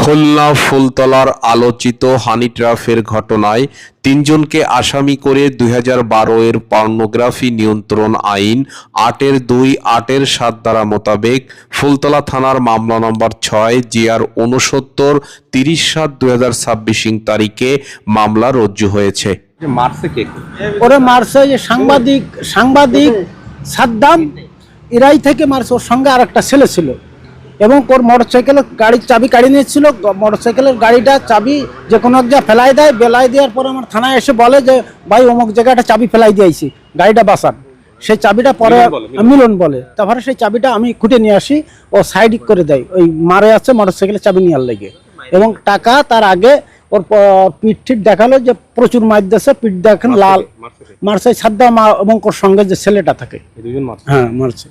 খুলনা ফুলতলার আলোচিত হানি ট্র্যাপের ঘটনায় তিনজনকে আসামি করে 2012 এর পর্নোগ্রাফি নিয়ন্ত্রণ আইন 8-2, 8-7 ধারা মোতাবেক ফুলতলা থানার মামলা নম্বর 6 জিআর 69 30/7/2026 তারিখে মামলা রুজু হয়েছে। ওরে মারছে যে সাংবাদিক সাদ্দাম ইরাই থেকে মারছে। ওর সঙ্গে আর একটা ছেলে ছিল এবং ওর মোটরসাইকেলের গাড়ির চাবি কাড়ি নিয়েছিল। মোটরসাইকেলের গাড়িটা চাবি যে কোনো এক জায়গায় ফেলাই দেয়। বেলাই দেওয়ার পর আমার থানায় এসে বলে যে ভাই অমুক জায়গাটা চাবি ফেলাই দিয়েছি, গাড়িটা বাঁচান। সেই চাবিটা পরে মিলন বলে, তারপরে সেই চাবিটা আমি খুঁটে নিয়ে আসি, ও সাইড করে দেয়। ওই মারে আছে মোটরসাইকেলের চাবি নেওয়ার লেগে। এবং টাকা তার আগে ওর পিঠ ঠিট দেখালো যে প্রচুর মার দিয়েছে, পিঠ দেখেন লাল মারছে সাদ্দাম এবং ওর সঙ্গে যে ছেলেটা থাকে, হ্যাঁ মারছে।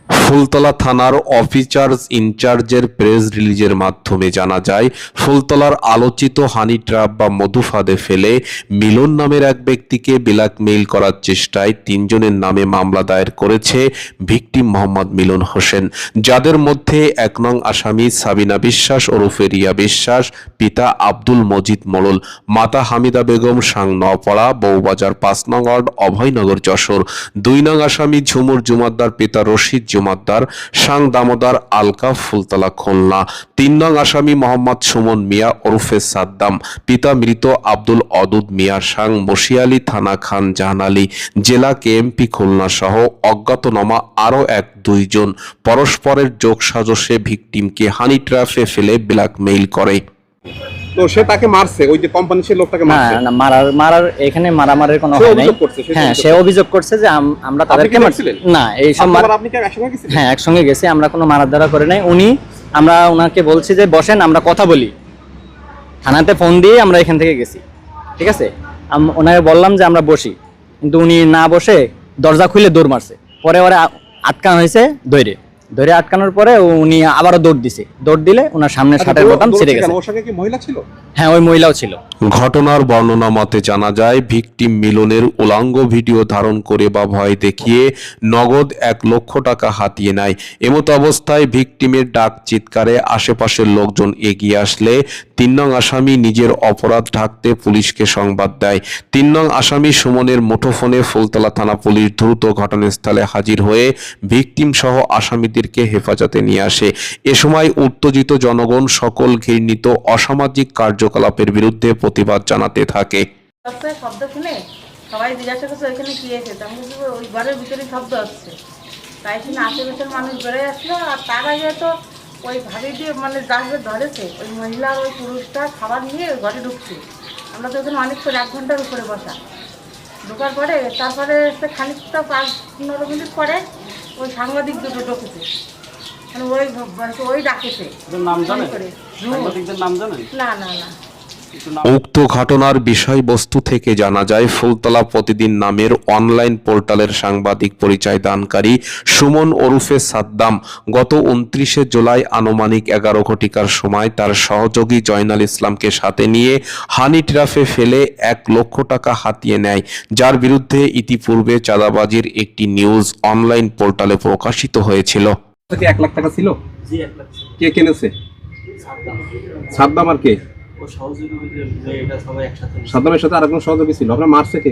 ফুলতলা থানার অফিসার ইনচার্জের প্রেস রিলিজের মাধ্যমে জানা যায়, ফুলতলার আলোচিত হানি ট্র্যাপ বা মধু ফাঁদে ফেলে মিলন নামের এক ব্যক্তিকে ব্ল্যাকমেইল করার চেষ্টায় তিনজনের নামে মামলা দায়ের করেছে ভিকটিম মোহাম্মদ মিলন হোসেন, যাদের মধ্যে 1 নং আসামি সাবিনা বিশ্বাস ওরফে রিয়া বিশ্বাস, পিতা আব্দুল মজিদ মোড়ল, মাতা হামিদা বেগম, সাং নওপাড়া, বউবাজার 5 নং ওয়ার্ড, অভয়নগর, যশোর। 2 নং আসামি ঝুমুর জুমাদ্দার, পিতা রশিদ জুমাদ্দার, সাং দামোদর, আলকা, ফুলতলা, খুলনা। 3 নং আসামি মোহাম্মদ সুমন মিয়া ওরফে সাদ্দাম, পিতা মৃত আব্দুল অদুদ মিয়া, সাং মশিয়ালি, থানা খান জাহান আলী, জেলা কেএমপি খুলনা সহ অজ্ঞাতনামা আরও 1-2 জন পরস্পরের যোগসাজশে ভিকটিমকে হানি ট্র্যাপে ফেলে ব্ল্যাকমেইল করে। তো সে তাকে মারছে, ওই যে কোম্পানি সে লোকটাকে মারছে। না, মারার এখানে মারামারির কোনো হয় নাই। হ্যাঁ, সে অভিযোগ করছে যে আমরা তাদেরকে মারছিলেন। না, এই সব আপনি কি একসঙ্গে গেছিলেন? হ্যাঁ, একসঙ্গে গেছি। আমরা কোনো মারাধরা করে নাই। আমরা ওনাকে বলছি যে বসেন, আমরা কথা বলি। থানাতে ফোন দিয়ে আমরা এখান থেকে গেছি, ঠিক আছে। ওনাকে বললাম যে আমরা বসি, কিন্তু উনি না বসে দরজা খুলে দৌড় মারছে। পরে ওরা আটকানো হয়েছে, ধরে আটকানোর পরে উনি আবারও দৌড় দিলে ওনার সামনে শার্টের বোতাম ছিঁড়ে গেছে। ওর সঙ্গে কি মহিলা ছিল? হ্যাঁ, ওই মহিলাও ছিল। ঘটনার বর্ণনা মতে জানা যায়, ভিকটিম মিলনের উলাঙ্গ ভিডিও ধারণ করে বা ভয় দেখিয়ে নগদ 1 লক্ষ টাকা হাতিয়ে নেয়। এমত অবস্থায় ভিকটিমের ডাক চিৎকারে আশেপাশের লোকজন এগিয়ে আসলে 3 নং আসামি নিজের অপরাধ ঢাকতে পুলিশকে সংবাদ দেয়। 3 নং আসামি সুমনের মুঠোফোনে ফুলতলা থানা পুলিশ দ্রুত ঘটনাস্থলে হাজির হয়ে ভিকটিম সহ আসামিদেরকে হেফাজতে নিয়ে আসে। এ সময় উত্তেজিত জনগণ সকল ঘৃণিত অসামাজিক কার্যকলাপের বিরুদ্ধে প্রতিবাদ জানাতে থাকে। শব্দ শুনে সবাই জিজ্ঞাসা করছে ওইখানে কি এসেছে। আমি বলছি ওই ঘরের ভিতরে শব্দ হচ্ছে, তাই শুনে আশেপাশের মানুষ বেড়ে আসলো। আর তার আগে তো ওই ভাবি দিয়ে মানে যাকে ধরেছে ওই মহিলা ওই পুরুষটা খাবার নিয়ে ওই ঘরে ঢুকছে। আমরা তো ওখানে অনেকক্ষণ 1 ঘন্টার উপরে বসা। ঢোকার পরে তারপরে খানিকটা 5-15 মিনিট পরে ওই সাংবাদিক দুটো ঢুকেছে, মানে ওই ডাকেছে। না। উক্ত ঘটনার বিষয়বস্তু থেকে জানা যায়, ফুলতলা প্রতিদিন নামের অনলাইন পোর্টালের সাংবাদিক পরিচয় দানকারী সুমন ওরফে সাদ্দাম গত 29 জুলাই আনুমানিক 11 ঘটিকার সময় তার সহযোগী জয়নাল ইসলামকে সাথে নিয়ে হানি ট্র্যাপে ফেলে 1 লক্ষ টাকা হাতিয়ে নেয়, যার বিরুদ্ধে ইতিপূর্বে চাঁদাবাজির একটি নিউজ অনলাইন পোর্টালে প্রকাশিত হয়েছিল। 1 লাখ টাকা ছিল? জি, 1 লাখ। কে কিনেছে? সাদ্দাম। আর কে? সাদ্দামের সাথে আরেকজন সহযোগী ছিল। আপনার মারছে কে?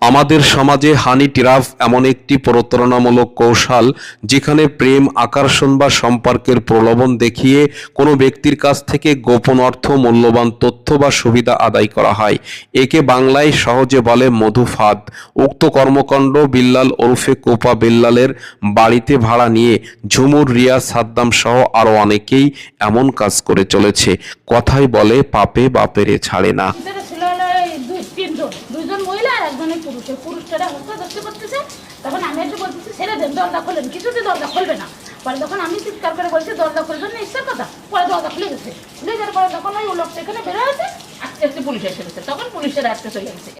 আমাদের সমাজে হানি ট্র্যাপ এমন একটি প্রতারণামূলক কৌশল, যেখানে প্রেম, আকর্ষণ বা সম্পর্কের প্রলোভন দেখিয়ে কোনো ব্যক্তির কাছ থেকে গোপন অর্থ, মূল্যবান তথ্য বা সুবিধা আদায় করা হয়। একে বাংলায় সহজে বলে মধু ফাঁদ। উক্ত কর্মকাণ্ড বিল্লাল ওরফে কোপা বিল্লালের বাড়িতে ভাড়া নিয়ে ঝুমুর, রিয়া, সাদ্দাম সহ আরো অনেকেই এমন কাজ করে চলেছে। কথাই বলে পাপে বাপেরে ছাড়ে না। তখন আমি একটু বলতেছি ছেড়ে দেন, দরজা খোলেন। কিছুতে দরজা খুলবে না। পরে তখন আমি চিৎকার করে বলছি দরজা খুলবেন না, ইচ্ছার কথা। পরে দরজা খুলে গেছে। খুলে যাওয়ার পরে তখন ওই লোকটা এখানে বেরো আছে, আস্তে আস্তে পুলিশ এসে গেছে। তখন পুলিশের আজকে চলে গেছে।